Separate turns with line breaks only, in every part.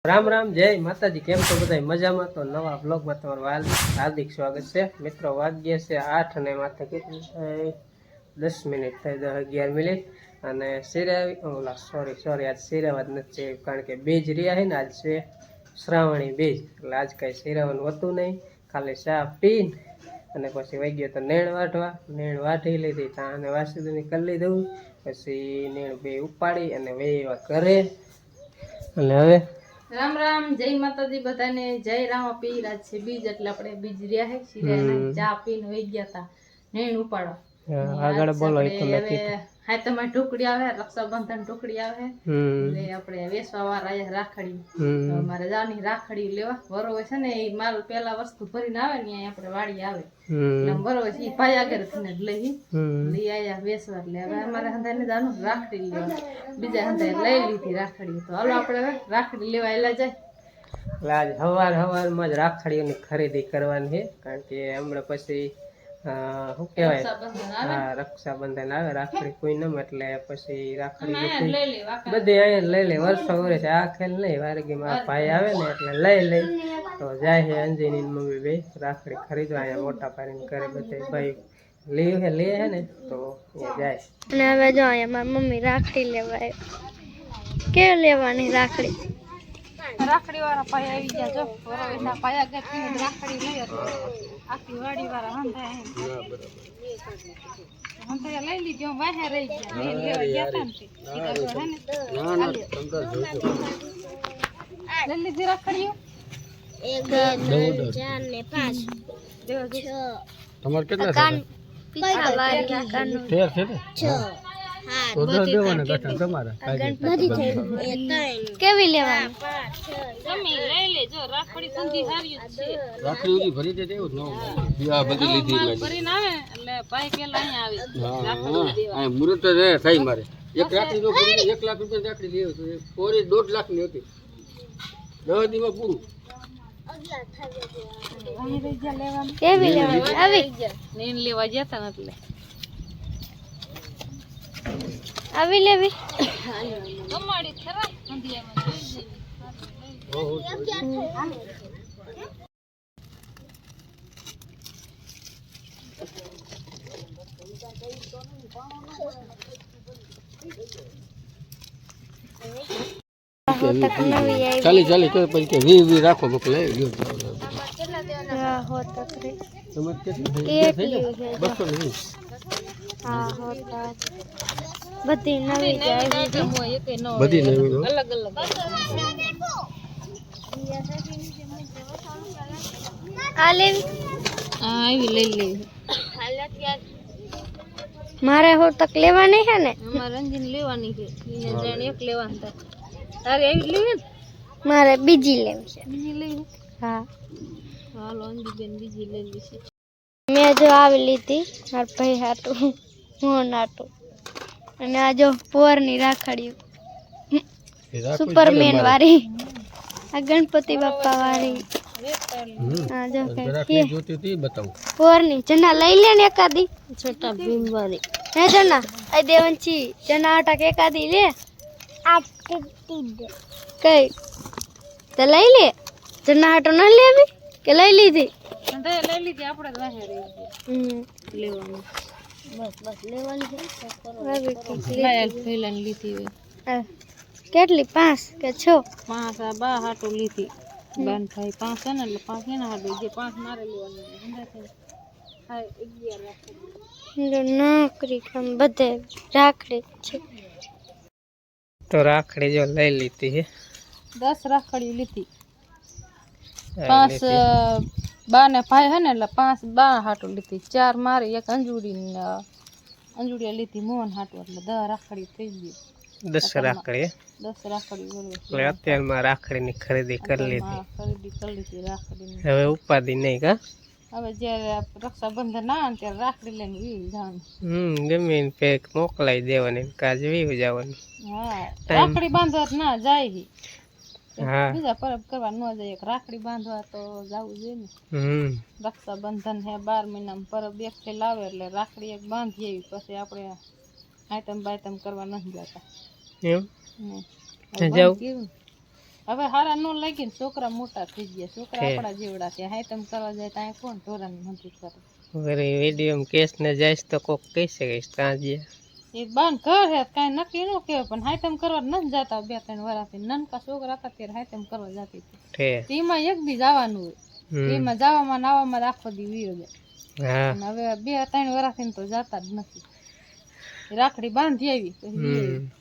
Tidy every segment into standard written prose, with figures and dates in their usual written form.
રામ રામ જય માતાજી કેમ છો બધા મજામાં તો નવા બ્લોગમાં તમારું હાર્દિક સ્વાગત છે મિત્રો વાગ્યે છે 8 અને માથે કેટલી 10 મિનિટ થઈ 11 મિનિટ અને સિરાવી ઓલા સોરી આજ સિરાવા જ નથી કારણ કે બીજ રહ્યા છે ને આજ છે શ્રાવણી બીજ એટલે આજ કાંઈ સિરાવાનું હતું નહીં ખાલી ચા પીને અને પછી વાગ્યો તો નેણ વાઢી લીધી ત્યાં અને વાસુદીની કરી લીધું પછી નેણ બે ઉપાડી અને વેવા કરે અને હવે
રામ રામ જય માતાજી બધાને જય રામ પીર આજ છે બીજ એટલે આપણે બીજ રહ્યા હે શિરાના ચા પીને વઈ ગયા હતા નેણ ઉપાડો
આગળ બોલો એ તો
હવે હા તમારી ઢોકળી આવે રક્ષાબંધન ઢોકળી આવે એટલે આપણે વેસવા વાળા રાખડી મારે જાની રાખડી લેવા બરોબર છે ને એ માલ પેલા વસ્તુ ભરીને આવે ને આપણે વાડી આવે એટલે બરોબર છે એ ભાઈ આગળ થઈને લઈ આયા વેસવા એટલે હવે અમારે હંધાને જાનું રાખડી લેવા બીજા હંધાએ લઈ લીધી રાખડી તો હાલો આપણે રાખડી લેવા એલા જાય
એટલે આજ સવારમાં જ રાખડીઓની ખરીદી કરવાની છે કારણ કે હમણાં પછી શું કહેવાય રક્ષાબંધન આવે રાખડી કોઈ નમ એટલે પછી રાખડી બધી અહીંયા લઈ લે વર્ષો વર્ષ આ ખેલ નહીં વારગીમાં ભાઈ આવે ને એટલે લઈ તો જાય છે અંજની મમ્મી બે રાખડી ખરીદવા અહીંયા મોટા પાડીને કરે બધે ભાઈ લે હે ને તો જાય
અને હવે જો અહીંયા મારી મમ્મી રાખડી લેવા કે લેવાની રાખડી
વાળા ભાઈ આવી ગયા જો બરોબર ભાઈ આગળ રાખડી લઈ આખી વાડી વાળા હંધા લઈ લીધી વાહે રહી ગયા લઈ લીધી રાખડીઓ
1 2 3 4 ને 5
તમારે કેટલા છે
પીછા વાળી કાનું
13 છે ને
6 હા
તો દેવાના ગઠા તમારા
બધી થઈ 3 કેવી લેવાની
તમે લઈ લેજો રાખડી સંધી હારી છે
રાખડી ઉલી ભરી દે દેવું નો આ બધી લીધી મેં
ભરીને આવે એટલે ભાઈ પેલા અહીંયા આવે
આ મુરત રે થઈ મારે એક રાખડી નો ભરી 1 લાખ રૂપિયા રાખડી લેવો તો પોરી 1.5 લાખ ની હતી 10 દીમાં પૂરું
કેવી લેવાની આવી
નીન લેવા જતા એટલે
આવી લેવી
કમાડી ખરા સંધિયામાં
ચાલી તો પછી કે વી રાખો મોકલે લ્યો
હા હો તક રે
તમારે કેટલી 220
હા હો બધી નવી જાય
બધી નવી
અલગ અલગ
આ લેવી
આવી લઈ લેવી
મારે હો તક લેવાની છે ને
અમારે રંજીન લેવાની છે જાણે એક લેવાની થાય તારે આવી લેવી ને
મારે બીજી લેવી છે
બીજી લેવી
હા
હાલો અંજી બેન બીજી લઈ લેશે
મેં જો આવી લીધી મારા ભાઈ હાટું હું હાટું અને આ જો પોરની રાખડીઓ સુપરમેન વાળી આ ગણપતિ બાપા વાળી હા જો
રાખડી જોતી હતી બતાવું
પોરની જના લઈ લે ને એકાદી
છોટા ભીમ વાળી
હે જના આ દેવનચી જના આટા કે એકાદી લે કઈ તો લઈ લે જના આટો ન લેવી કે લઈ લીધી
લઈ લીધી આપણે જ વાહે રહી લેવાનું બસ લેવાની છે લીધી હોય
કેટલી 5 કે 6
5 આ બા હાટું લીધી બાન ભાઈ 5 છે ને એટલે 5 એના હાટું જે 5 મારે લેવાની હા 11
નોકરી કામ બધે રાખડી છે
તો રાખડી જો લઈ લીધી છે
10 રાખડી લીધી 5 બા ને ભાઈ હે ને એટલે 5 બા હાટું લીધી 4 મારી એક અંજુડી લીધી મોહન હાટું એટલે 10 રાખડી થઈ ગઈ
10 રાખડી
10 રાખડી બરોબર
એટલે અત્યારમાં રાખડીની ખરીદી કરી લીધી
રાખડી
હવે ઉપાધિ નહીં કા
હવે જ્યારે રક્ષાબંધન આવે ને ત્યારે રાખડી લઈને વી જવાનું
ગમે પેક મોકલાઈ દેવાની કાજ વી જવાની
હા રાખડી બાંધવા ના જાય
હા
બીજા પરબ કરવા ન જાય એક રાખડી બાંધવા તો જવું જોઈએ ને રક્ષાબંધન હે 12 મહિનામાં પરબ એક થી લાવે એટલે રાખડી એક બાંધી આવી પછી આપણે આઈટમ બાઈટમ કરવા નથી જતા
એમ જાવ
હવે હારા નો લાગી ને છોકરા મોટા થઈ ગયા છોકરા
હે.
આપણા જેવડા છે હાય તેમ કરવા જાય ત્યાં કોણ ઢોરાની મંજૂર કરે
વળી વિડીયો કેસ ને જઈશ તો કોક કહી શકીશ ત્યાં જે
એ બાન ઘર હે કાંઈ નક્કી ન કહેવાય પણ હાય તેમ કરવા નથી જતા 2-3 વર્ષથી નાનકા છોકરા હતા ત્યારે હાય તેમ કરવા જતી હતી
ઠે
એમાં એક દી જવાનું હોય
હમ.
એમાં જવામાં નાવામાં આખો દી વીયો જાય
હા
અને હવે 2-3 વર્ષથી તો જતા જ નથી રાખડી બાંધી આવી પછી વી
હમ.
આવી.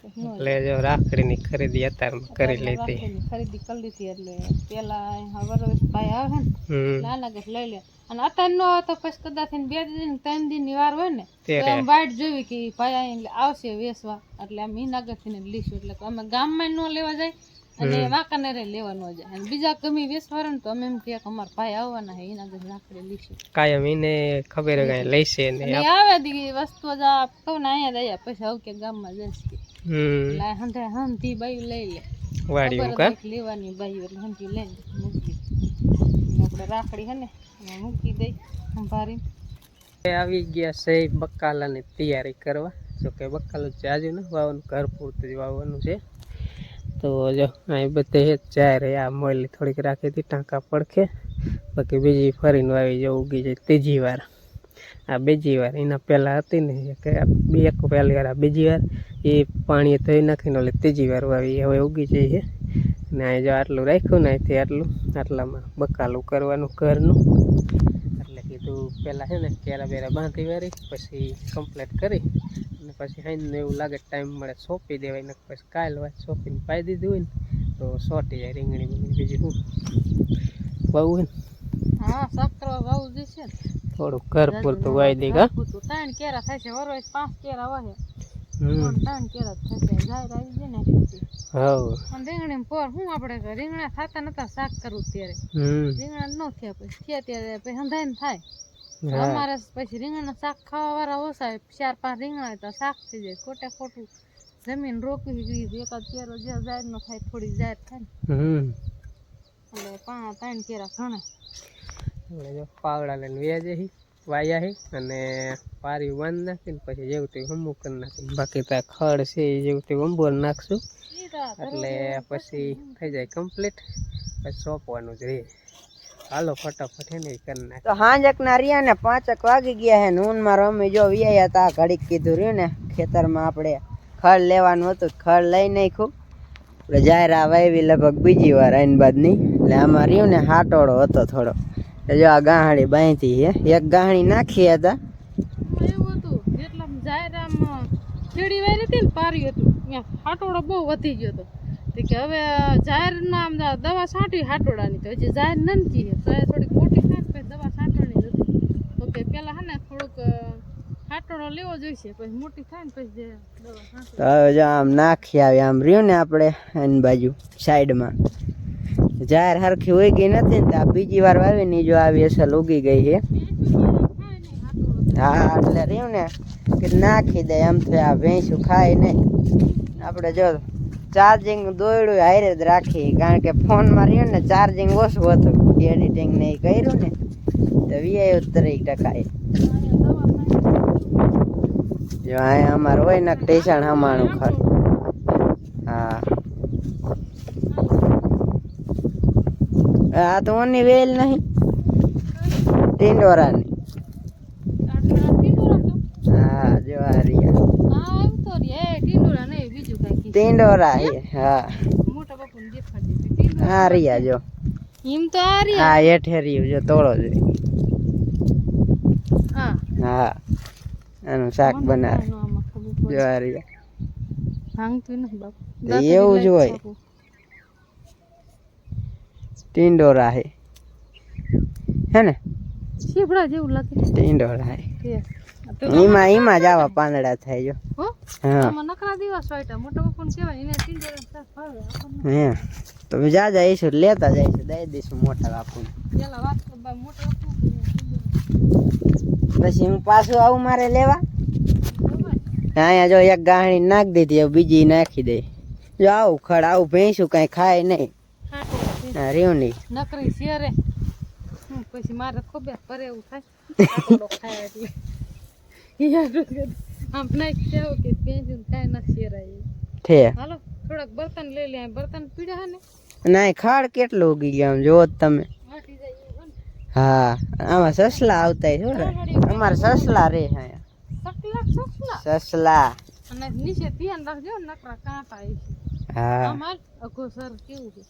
પછી ન
એટલે જો રાખડીની ખરીદી અત્યારમાં કરી લીધી
રાખડીની ખરીદી કરી લીધી એટલે પેલા વરસ ભાઈ આવે ને
હમ
નાના કે લઈ લે અને અત્યારે નો આવે તો પછી કદાચ 2 દિન 3 દિન ની વાર હોય ને તો
ત્યારે.
એમ વાઈટ જોવી કે ભાઈ અહીં આવશે વેચવા એટલે આમ હિનાગરથી ને લીશું એટલે કે અમે ગામમાં ન લેવા જાય અને વાંકાનેરે લેવા ન જાય અને બીજા ગમે વેચવા ને તો અમે એમ કહે કે અમારા ભાઈ આવવાના હે હિનાગર રાખડી લીશું
કાયમ એને ખબર કઈ લઈશે ને
અને આવે દી વસ્તુ જ આ કહું ને અહીંયા દયા પછી હવે કે ગામમાં જઈશ કે
હમ
એટલે હંધે હંધી બાયું લઈ લે
વાડીયું
ખબર
કા
જ એક લેવાની બાયું એટલે હંધી લઈને મૂકી અને આપણે રાખડી હે ને એમાં મૂકી દઈ સંભારી
આવી ગયા છે બકાલાની તૈયારી કરવા જો કે બકાલું જાજુ ને વાવવાનું ઘર પૂરતું જ વાવવાનું છે તો જો અહીં બધે ચાર આ મોલી થોડીક રાખી હતી ટાંકા પડખે બાકી બીજી ફરીને વાવી જો ઉગી જાય ત્રીજી વાર આ બીજી વાર એના પહેલાં હતી ને કે એક પહેલી વાર આ બીજી વાર એ પાણી થઈ નાખીને એટલે ત્રીજી વાર વાવી હવે ઉગી જાય છે અને અહીં જો આટલું રાખ્યું ને અહીંથી આટલામાં બકાલું કરવાનું ઘરનું એટલે કીધું પહેલાં છે ને કેરા બેરા બાંધી વારી પછી કમ્પ્લીટ કરી અને પછી હાઈને એવું લાગે ટાઈમ મળે સોંપી દેવાય ને પછી કાલ વાત સોંપીને પાઈ દીધું હોય ને તો સોટી જાય રીંગણી બીંગણી બીજું શું બહુ હોય ને
હા સાકરો વાવું જશે ને
થોડુંક ઘર પૂરતું વાવી દે કા
3 કેરા થાય છે વરોય 5 કેરા વાહે
હમ
3 કેરા થશે જાહેર આવી જાય ને
હવ
અને રીંગણી પોર હું આપણે રીંગણા થતા નતા શાક કરવું ત્યારે
હમ
રીંગણા ન થયા પછી થયા ત્યારે પછી હંધાઈને થાય
હા
અમારે પછી રીંગણા શાક ખાવા વાળા ઓછા 4-5 રીંગણા તો શાક થઈ જાય ખોટે ખોટું જમીન રોકી દીધી એકાદ કેરો જે જાહેર નો થાય થોડી જાહેર થાય ને
હમ
એટલે 3 કેરા ઘણા
એટલે જો પાવડા લઈને વ્યા જઈ વાયા હી અને પારી વાંધ નાખીને પછી જેવું તે હમું કરી નાખીને બાકી તો આ ખડ છે એ જેવું તે અંબોર નાખશું એટલે પછી થઈ જાય કમ્પ્લીટ પછી સોંપવાનું જ રહે હાલો ફટાફટ એને કરી નાખ
તો હાંજક ના રહ્યા ને 5 વાગી ગયા હે નૂન માં રમી જો વિયા હતા ઘડીક કીધું રહ્યું ને ખેતરમાં આપણે ખડ લેવાનું હતું ખડ લઈ નાખ્યું આપણે જાયરા વાવી લગભગ બીજી વાર આઈન બાદની એટલે આમાં રહ્યું ને હાટોડો હતો થોડો એટલે જો આ ગાહડી બાંધી હે એક ગાહડી નાખી હતા
એવું હતું જેટલા જાહેરામ ચીડી વાળી હતી ને પારી હતું ત્યાં હાટોડો બહુ વધી ગયો હતો તો કે હવે જાહેરના આમ દવા છાંટી હાટોડાની તો હજી જાહેર નનકી છે તો થોડીક મોટી થાય પછી દવા છાંટવાની જ હતી તો કે પેલા હે ને થોડુંક હાટોડો લેવો જોઈશે પછી મોટી થાય ને પછી જે દવા છાંટો
તો હવે જો આમ નાખી આવી આમ રહ્યું ને આપણે એની બાજુ સાઈડમાં જાહેર હરખી ઉગી નથી ને તો આ બીજી વાર વાવીને જો આવી અસલ ઉગી ગઈ છે હા એટલે રહ્યું ને કે નાખી દે એમ તો આ ભેંસું ખાય નહીં આપણે જો ચાર્જિંગ દોયડું હારે જ રાખી કારણ કે ફોનમાં રહ્યું ને ચાર્જિંગ ઓછું હતું એડિટિંગ ને એ કર્યું ને તો 30% જો અહીંયા અમારે હોય ને ટેશન હમાણું ખર હા આ તો ઓની વેલ નહીં ટીંડોરાની હા જો આ રહ્યા ટીંડોરા હા આ રહ્યા જો હા હેઠે રહ્યું જો તોડો જોઈએ હા આનું શાક બનાવે જો આ રહ્યા એવું જ હોય ટીંડોરા હે ને
શીપડા જેવું લાગે
ટીંડોરા
છે
એમાં જ આવા પાંદડા થાય જો
હો
હા
આમાં નકરા દિવસ વાયટા મોટા બાપુને કહેવાય એને ટીંડોરા શાક ભાવે આપણને
હે તમે જા જઈશું લેતા જઈશું દઈ દઈશું મોટા બાપુને
પેલા વાત તો મોટા બાપુ
પછી હું પાછું આવું મારે લેવા અહીંયા જો એક ગાહણી નાખી દીધી હવે બીજી નાખી દે જો આવું ખડ આવું ભેંસું કઈ ખાય નહીં હા રહ્યું નહીં
નકરી શેરે પછી મારે ખબર પડે એવું થાય આટલો ખાય એટલે આમ નાખ કેવું કે પેંજું ખાય ના શેરાય
ઠે
હાલો થોડાક બર્તન લઈ લે બર્તન પીડા હે ને
ના ખડ કેટલું ઉગી ગયું આમ જોવો જ તમે
વાટી જાય એવું હે ને.
હા આમાં સસલા આવતા છો ને અમારા સસલા રે હા
સકલા
સસલા
અને નીચે ધ્યાન રાખજો નકરા કાંટા આવી છે
હા
અમાર અઘો સર કેવું છે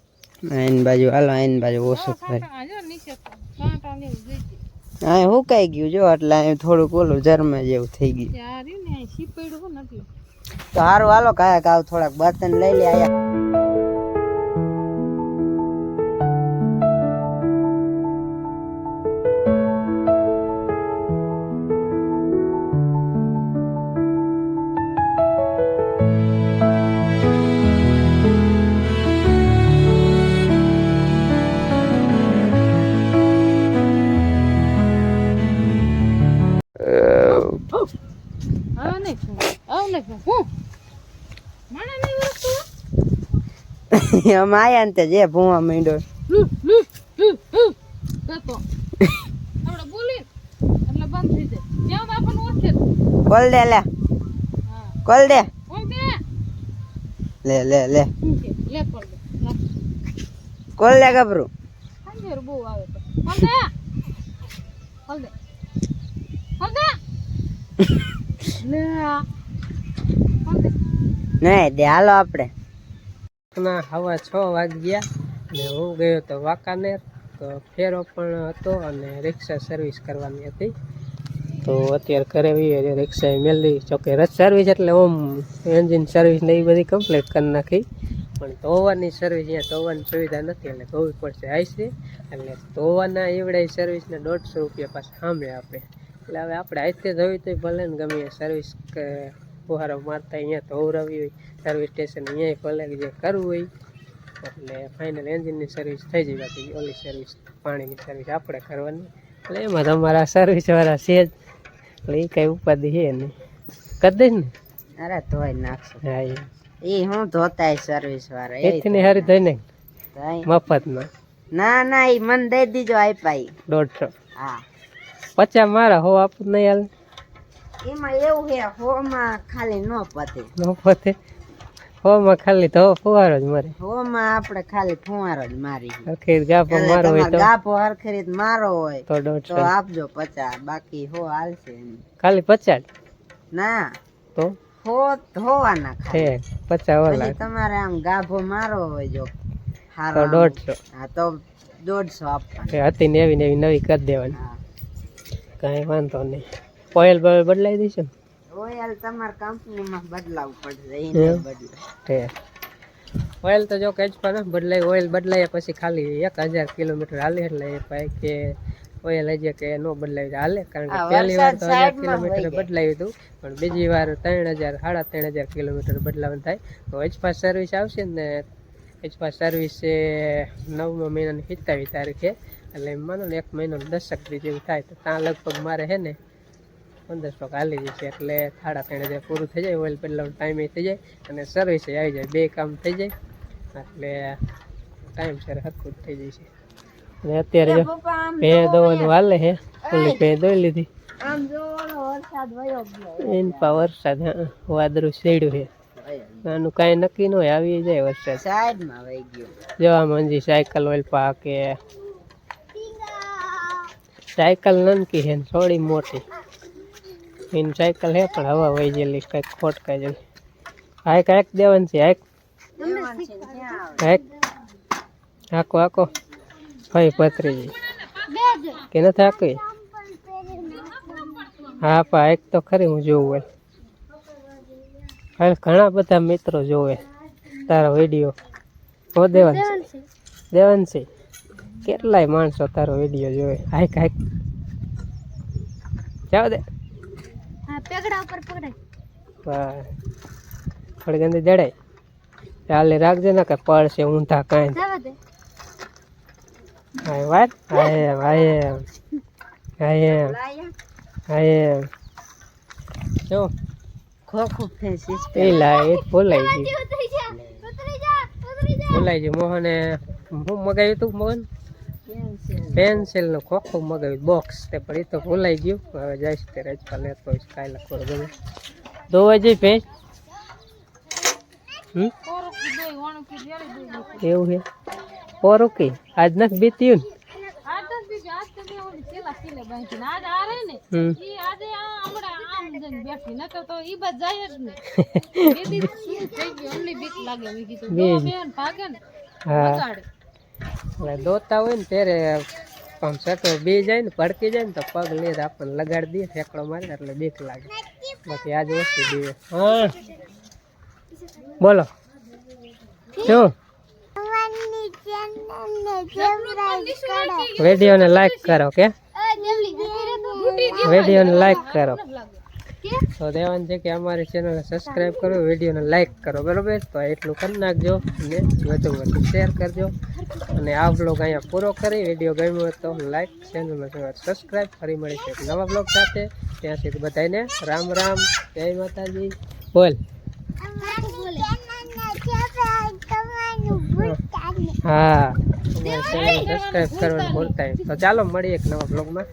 આઈન બાજુ હાલો આઈન બાજુ ઓછું થાય
કાંટા જો નીચે કાંટા ને એવું જોઈ
હા હુકાઈ ગયું જો એટલે અહીં થોડુંક ઓલું ઝરમા જેવું થઈ ગયું
યાર ને આ શીપડ્યું હો ને એટલે
તો સારું હાલો કાયા કાવ થોડાક બર્તન લઈ લે આયા
આવ નહીં હું માણા નહીં વરસતો
અમે આયા ને તે જે ભૂવા માંડ્યો
કતો આપણે બોલી એટલે બંધ થઈ જાય ત્યાં આપણને ઓળખે
કોલ દે લે
હા
કોલ દે
કોણ દે
લે લે લે
શું કે લે પર દે
કોલ દે ગબરું
અંજેર બહુ આવે તો કોણ દે કોણ દે કોણ દે લે કોણ દે
નહીં દે હાલો આપણે
ના હવા 6 વાગી ગયા અને હું ગયો તો વાંકાનેર તો ફેરો પણ હતો અને રિક્ષા સર્વિસ કરવાની હતી તો અત્યારે ઘરે આવીએ રિક્ષા મેળવી જોકે રથ સર્વિસ એટલે ઓમ એન્જિન સર્વિસ ને એ બધી કમ્પ્લીટ કરી નાખી પણ ધોવાની સર્વિસ અહીંયા ધોવાની સુવિધા નથી એટલે ધોવી પડશે આઈસી એટલે ધોવાના એવડાય સર્વિસને 150 રૂપિયા પાછા સામે આપે એટલે હવે આપણે અહીંથી ધોવી તો ભલે ને ગમે સર્વિસ ફુહારો મારતા અહીંયા ધોવરાવી હોય સર્વિસ સ્ટેશન અહીંયા ભલે જે કરવું હોય એટલે ફાઇનલ એન્જિનની સર્વિસ થઈ જાય બાકી ઓલી સર્વિસ પાણીની સર્વિસ આપણે કરવાની એટલે એમાં તમારા સર્વિસવાળા છે જ એટલે એ કાંઈ ઉપાધિ છે નહીં કરી દઈશ ને
અરે ધોઈ નાખશું
હા
એ હું ધોતાય સર્વિસ વાળા
એથી હારી થઈ ને મફતમાં
ના ના એ મને દઈ દીજો આપાઈ
150
હા
50 મારા હો આપું નહીં હાલ
એમાં એવું છે હોમાં ખાલી નો પતે
મફતે હોમાં ખાલી તો ફુવારો જ મારે
હોમાં આપણે ખાલી ફુવારો જ મારી
આખી ગાભો મારો હોય તો
ગાભો હરખરીત મારો હોય
તો
તો
150
આપજો 50 બાકી હો હાલશે એમ.
ખાલી 50
ના
તો
હો ધોવાના
છે
ખાલી
50 ઓલા
પછી તમારે આમ ગાભો મારો હોય જો
તો
હારો આમ.
150
હા તો 150 આપવાના
એ હતી ને એવી નવી કરી દેવાની
હા
કાંઈ વાંધો નહીં ઓઇલ બદલાઈ દઈશું
ઓઇલ તમારે કંપનીમાં બદલાવવું પડશે એ
એમ?
નહીં બદલે
ને ઓઇલ તો જો કે જ પણ બદલાય ઓઇલ બદલાયા પછી ખાલી 1000 કિલોમીટર હાલે એટલે એ ભાઈ કે ઓઇલ હજી કે ન બદલાવી હાલે કારણ કે
આ
પહેલી વાર તો 1000
વરસાદ સાઈડમાં
કિલોમીટર
હોય ગયા.
બદલાવ્યું હતું પણ બીજી વાર 3000 3500 કિલોમીટર બદલાવાનું થાય તો એચપાસ સર્વિસ આવશે ને એચપાસ સર્વિસ એ 9મા મહિનાની 27 તારીખે એટલે માનો ને 1 મહિનો 10 દી જેવું થાય તો ત્યાં લગભગ મારે હે ને 1500 હાલી જશે એટલે 3500 પૂરું થઈ જાય ઓઇલ બદલાવાનો ટાઈમે થઈ જાય અને સર્વિસ આવી જાય બે કામ થઈ જાય એટલે ટાઈમસર હરખું જ થઈ જશે અને અત્યારે જો ભે દવાનું હાલે હે ઓલી ભે દોઈ લીધી
આમ જો ઓલો વરસાદ વયો ગયો
એન પા વરસાદ હા વાદળું છેડ્યું છે આનું કાંઈ નક્કી ન હોય આવી જાય વરસાદ
સાઈડમાં વહી ગયો
જવામાં હજી સાયકલ ઓઇલ પાકે સાયકલ નનકી છે ને થોડી મોટી એની સાયકલ હે પણ હવા વહી ગયેલી કંઈક ખોટકાઈ ગયેલી હાઈક હાઈક દેવાની છે હાઈક હાઈક હાકો હાકો ભાઈ પતરી કે નથી હાકવી હા પા હાઈક તો ખરી હું જોઉં હોય હાલ ઘણા બધા મિત્રો જોવે તારો વિડીયો હો દેવાંશી કેટલાય માણસો તારો વિડીયો જોવે હાઈક હાઈક જાવ દે
હા પેગડા ઉપર પકડાય
વાહ થોડી ગંદી જડાય ચાલે રાખજે ને કે પડશે ઊંધા કાંઈ
જવા દે
હાય વાત હાય હાય હાય હાય જો
ખોખું ફેંસીસ
એ લાય ભૂલાઈ ગયું
ઉતરી જા
ભૂલાઈ ગયું મોહને હું મગાવ્યું તું મોહન પેન્સિલ નું ખોખું મગાવ્યું બોક્સ તે પણ એ તો ભૂલાઈ ગયું હવે જઈશ તે રજપા લેતો હોઈશ કાલે થોડો ગમે ધોવા જઈ ભેંસ હમ
કોરું કીધું ઓણું કીધું
એવું છે પોરું કે આજ નથી બીત્યું ને
આજ તો બીજું આજ તો બે ઓલી છેલ્લા કિલે બાંધી ને આજ આ રે ને
હમ
ઈ આજે હમણાં આમ જઈને બેઠી નકર તો ઈ બાજ જાય જ ને બેદી શું થઈ ગયું અમને બીક લાગે મેં કીધું
બે.
દો બેન ભાગે ને
હા
બગાડે
એટલે દોતા હોય ને ત્યારે આમ સટો બે જાય ને ભડકી જાય ને તો પગ લે આપણને લગાડી દે ઠેકડો મારે એટલે બીક લાગે બાકી આજ ઓછી દે હા બોલો શું વિડીયોને લાઈક કરો કે વિડીયોને લાઈક કરો તો દેવાન છે કે અમારી ચેનલને સબસ્ક્રાઈબ કરો વિડીયોને લાઈક કરો બરોબર તો એટલું કરી નાખજો અને વધુ વધુ શેર કરજો અને આ બ્લોગ અહીંયા પૂરો કરી વિડીયો ગમ્યો હોય તો લાઈક ચેનલમાં સબસ્ક્રાઈબ ફરી મળીશું એક નવા બ્લોગ સાથે ત્યાં સુધી બધાને રામ રામ જય માતાજી બોલ હા સબસ્ક્રાઈબ કરવાનું ભૂલતા નહીં. તો ચાલો મળીએ એક નવા બ્લોગમાં